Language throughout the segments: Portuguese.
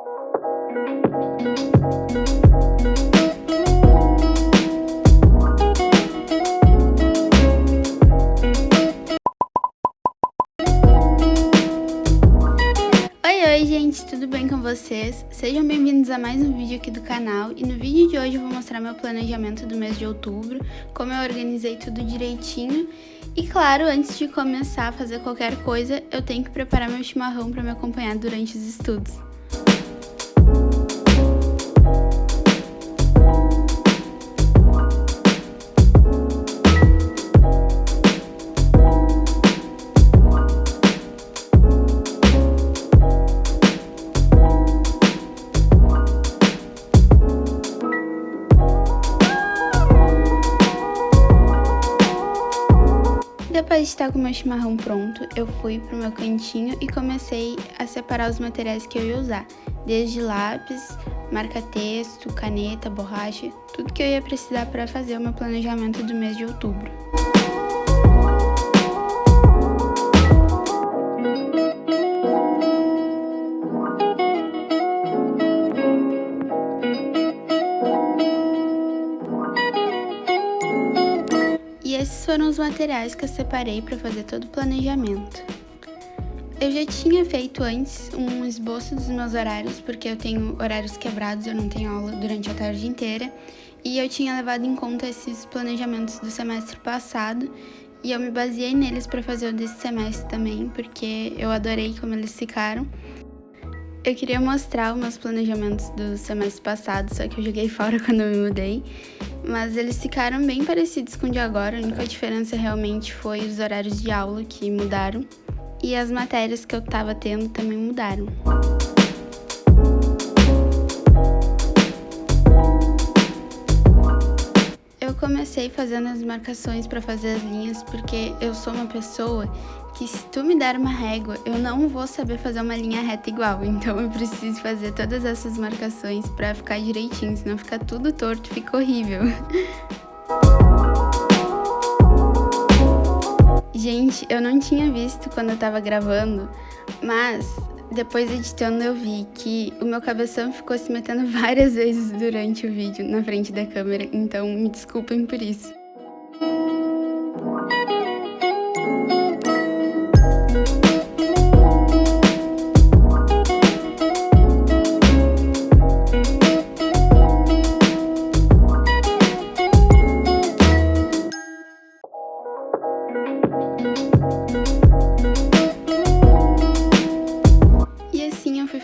Oi gente, tudo bem com vocês? Sejam bem-vindos a mais um vídeo aqui do canal e no vídeo de hoje eu vou mostrar meu planejamento do mês de outubro, como eu organizei tudo direitinho e claro, antes de começar a fazer qualquer coisa, eu tenho que preparar meu chimarrão para me acompanhar durante os estudos. Depois de estar com o meu chimarrão pronto, eu fui pro meu cantinho e comecei a separar os materiais que eu ia usar, desde lápis, marca-texto, caneta, borracha, tudo que eu ia precisar para fazer o meu planejamento do mês de outubro. E esses foram os materiais que eu separei para fazer todo o planejamento. Eu já tinha feito antes um esboço dos meus horários, porque eu tenho horários quebrados, eu não tenho aula durante a tarde inteira, e eu tinha levado em conta esses planejamentos do semestre passado, e eu me baseei neles para fazer o desse semestre também, porque eu adorei como eles ficaram. Eu queria mostrar os meus planejamentos do semestre passado, só que eu joguei fora quando eu me mudei. Mas eles ficaram bem parecidos com o de agora, a única diferença realmente foi os horários de aula que mudaram. E as matérias que eu tava tendo também mudaram. Eu comecei fazendo as marcações para fazer as linhas porque eu sou uma pessoa que se tu me der uma régua, eu não vou saber fazer uma linha reta igual, então eu preciso fazer todas essas marcações para ficar direitinho, senão fica tudo torto, fica horrível. Gente, eu não tinha visto quando eu tava gravando, mas depois editando eu vi que o meu cabeção ficou se metendo várias vezes durante o vídeo na frente da câmera, então me desculpem por isso.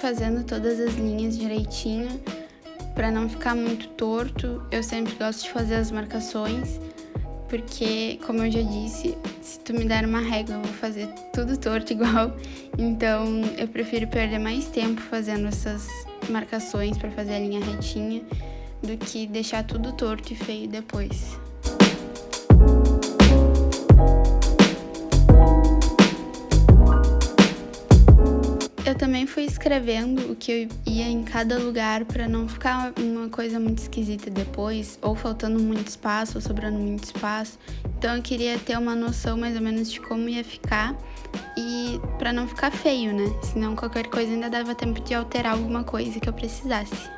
Fazendo todas as linhas direitinho, para não ficar muito torto. Eu sempre gosto de fazer as marcações, porque, como eu já disse, se tu me der uma régua, eu vou fazer tudo torto igual. Então, eu prefiro perder mais tempo fazendo essas marcações para fazer a linha retinha, do que deixar tudo torto e feio depois. Eu também fui escrevendo o que eu ia em cada lugar para não ficar uma coisa muito esquisita depois, ou faltando muito espaço, ou sobrando muito espaço. Então eu queria ter uma noção mais ou menos de como ia ficar e para não ficar feio, né? Senão qualquer coisa ainda dava tempo de alterar alguma coisa que eu precisasse.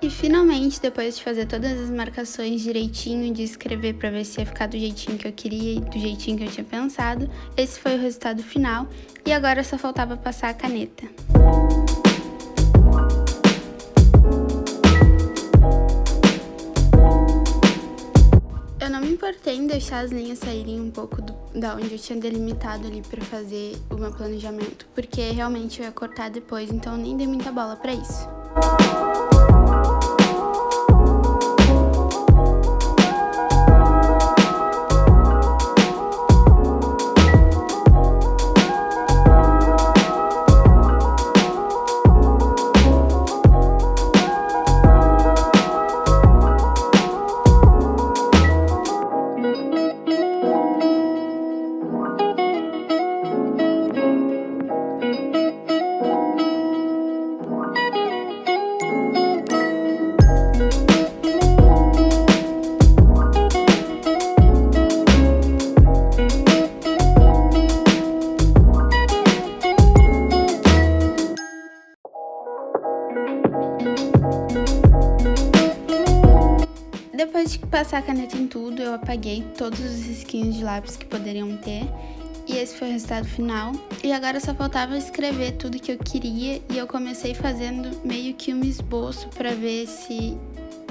E finalmente, depois de fazer todas as marcações direitinho, de escrever para ver se ia ficar do jeitinho que eu queria e do jeitinho que eu tinha pensado, esse foi o resultado final e agora só faltava passar a caneta. Eu não me importei em deixar as linhas saírem um pouco da onde eu tinha delimitado ali para fazer o meu planejamento, porque realmente eu ia cortar depois, então eu nem dei muita bola para isso. Depois de passar a caneta em tudo, eu apaguei todos os risquinhos de lápis que poderiam ter. E esse foi o resultado final. E agora só faltava escrever tudo que eu queria. E eu comecei fazendo meio que um esboço pra ver se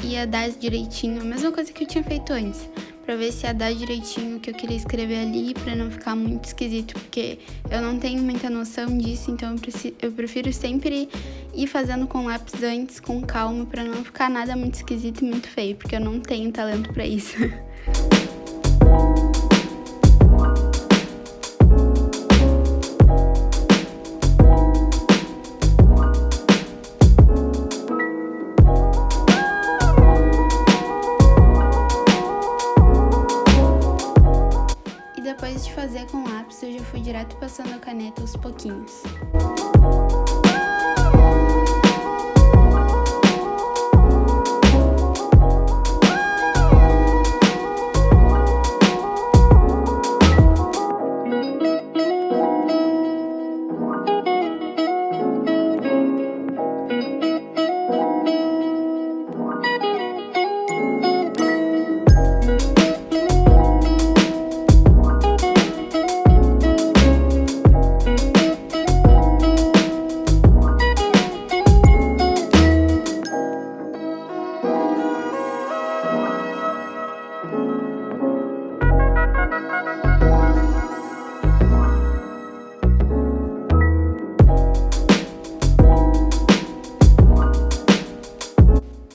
ia dar direitinho. A mesma coisa que eu tinha feito antes. Pra ver se ia dar direitinho o que eu queria escrever ali. Pra não ficar muito esquisito. Porque eu não tenho muita noção disso. Então eu prefiro sempre ir fazendo com lápis antes, com calma. Pra não ficar nada muito esquisito e muito feio. Porque eu não tenho talento pra isso. Depois de fazer com lápis, eu já fui direto passando a caneta aos pouquinhos.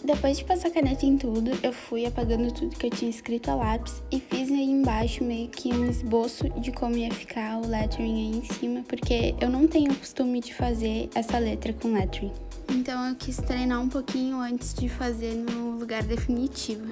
Depois de passar a caneta em tudo, eu fui apagando tudo que eu tinha escrito a lápis e fiz aí embaixo meio que um esboço de como ia ficar o lettering aí em cima, porque eu não tenho o costume de fazer essa letra com lettering. Então eu quis treinar um pouquinho antes de fazer no lugar definitivo.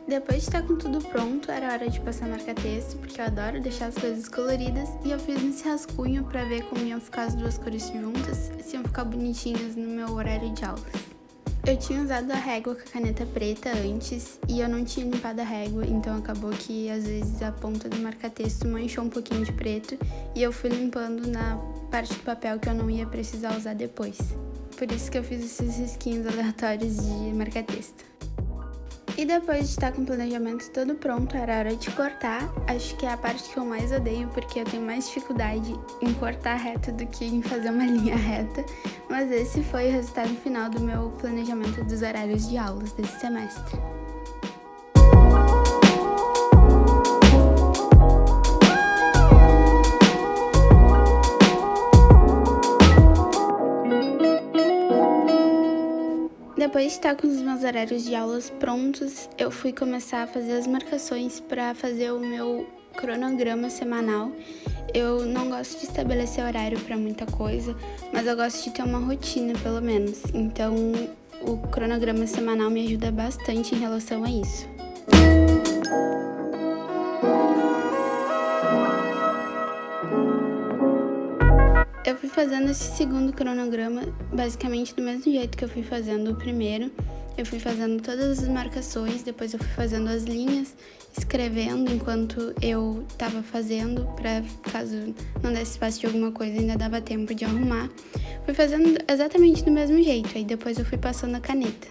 Depois de estar com tudo pronto, era hora de passar marca-texto, porque eu adoro deixar as coisas coloridas, e eu fiz esse rascunho pra ver como iam ficar as duas cores juntas, se iam ficar bonitinhas no meu horário de aulas. Eu tinha usado a régua com a caneta preta antes, e eu não tinha limpado a régua, então acabou que às vezes a ponta do marca-texto manchou um pouquinho de preto, e eu fui limpando na parte do papel que eu não ia precisar usar depois. Por isso que eu fiz esses risquinhos aleatórios de marca-texto. E depois de estar com o planejamento todo pronto, era hora de cortar. Acho que é a parte que eu mais odeio, porque eu tenho mais dificuldade em cortar reto do que em fazer uma linha reta. Mas esse foi o resultado final do meu planejamento dos horários de aulas desse semestre. Depois de estar com os meus horários de aulas prontos, eu fui começar a fazer as marcações para fazer o meu cronograma semanal. Eu não gosto de estabelecer horário para muita coisa, mas eu gosto de ter uma rotina, pelo menos. Então, o cronograma semanal me ajuda bastante em relação a isso. Eu fui fazendo esse segundo cronograma basicamente do mesmo jeito que eu fui fazendo o primeiro. Eu fui fazendo todas as marcações, depois eu fui fazendo as linhas, escrevendo enquanto eu estava fazendo, para caso não desse espaço de alguma coisa, ainda dava tempo de arrumar. Fui fazendo exatamente do mesmo jeito, aí depois eu fui passando a caneta.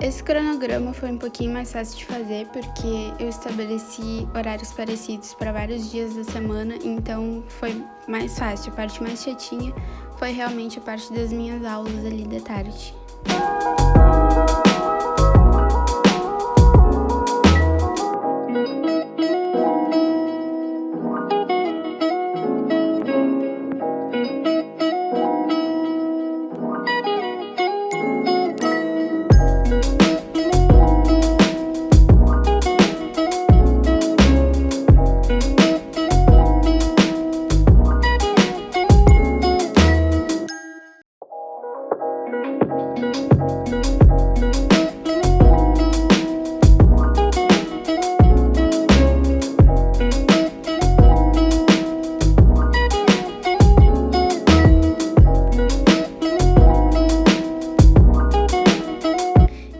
Esse cronograma cronograma foi um pouquinho mais fácil de fazer, porque eu estabeleci horários parecidos para vários dias da semana, então foi mais fácil. A parte mais chatinha foi realmente a parte das minhas aulas ali da tarde.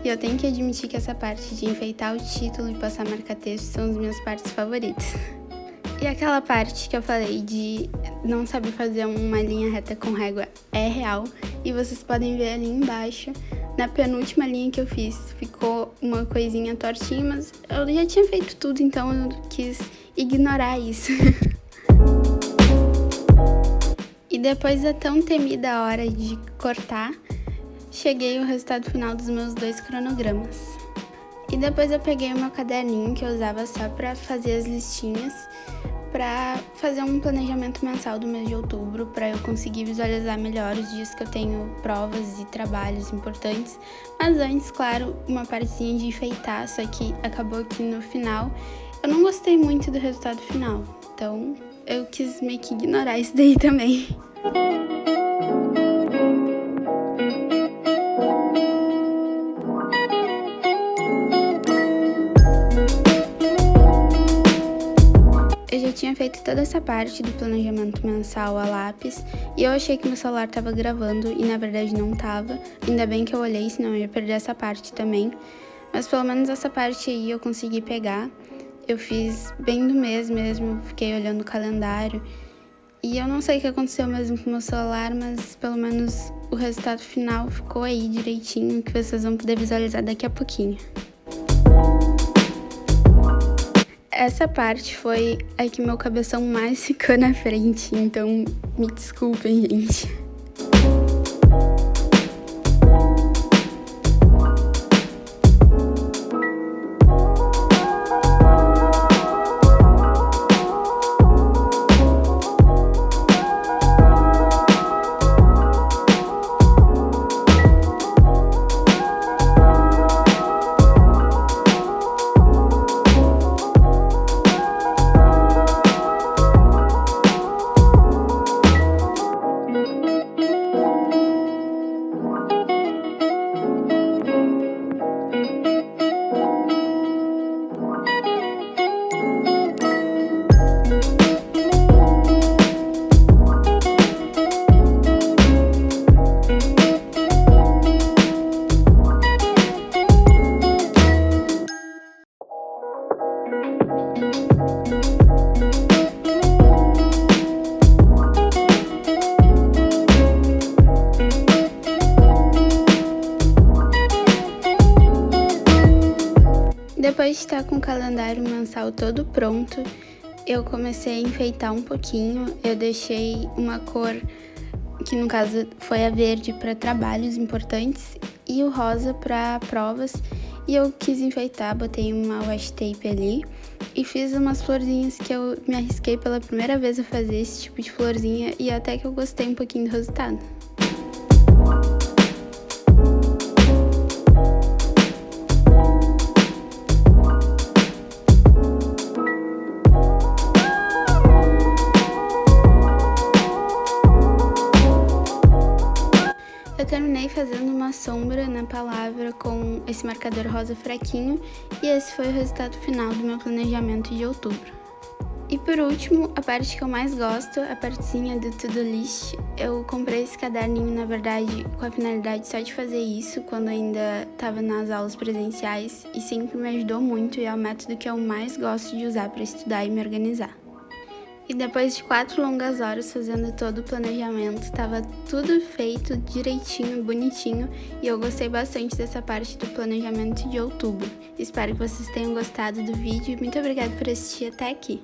E eu tenho que admitir que essa parte de enfeitar o título e passar marca-texto são as minhas partes favoritas. E aquela parte que eu falei de não saber fazer uma linha reta com régua é real. E vocês podem ver ali embaixo, na penúltima linha que eu fiz, ficou uma coisinha tortinha, mas eu já tinha feito tudo, então eu quis ignorar isso. E depois da tão temida hora de cortar, cheguei ao resultado final dos meus 2 cronogramas. E depois eu peguei o meu caderninho que eu usava só para fazer as listinhas, para fazer um planejamento mensal do mês de outubro, para eu conseguir visualizar melhor os dias que eu tenho provas e trabalhos importantes. Mas antes, claro, uma partezinha de enfeitar, só que acabou que no final eu não gostei muito do resultado final, então eu quis meio que ignorar isso daí também. Eu já tinha feito toda essa parte do planejamento mensal a lápis e eu achei que meu celular estava gravando e na verdade não estava. Ainda bem que eu olhei, senão eu ia perder essa parte também. Mas pelo menos essa parte aí eu consegui pegar. Eu fiz bem do mês mesmo, fiquei olhando o calendário. E eu não sei o que aconteceu mesmo com o meu celular, mas pelo menos o resultado final ficou aí direitinho, que vocês vão poder visualizar daqui a pouquinho. Essa parte foi a que meu cabeção mais ficou na frente, então me desculpem, gente. Depois de estar com o calendário mensal todo pronto, eu comecei a enfeitar um pouquinho. Eu deixei uma cor, que no caso foi a verde, para trabalhos importantes e o rosa para provas. E eu quis enfeitar, botei uma washi tape ali e fiz umas florzinhas que eu me arrisquei pela primeira vez a fazer esse tipo de florzinha e até que eu gostei um pouquinho do resultado. Eu terminei fazendo uma sombra na palavra com esse marcador rosa fraquinho e esse foi o resultado final do meu planejamento de outubro. E por último, a parte que eu mais gosto, a partezinha do to-do list. Eu comprei esse caderninho, na verdade, com a finalidade só de fazer isso quando ainda estava nas aulas presenciais e sempre me ajudou muito e é o método que eu mais gosto de usar para estudar e me organizar. E depois de 4 longas horas fazendo todo o planejamento, estava tudo feito direitinho, bonitinho, e eu gostei bastante dessa parte do planejamento de outubro. Espero que vocês tenham gostado do vídeo e muito obrigada por assistir até aqui.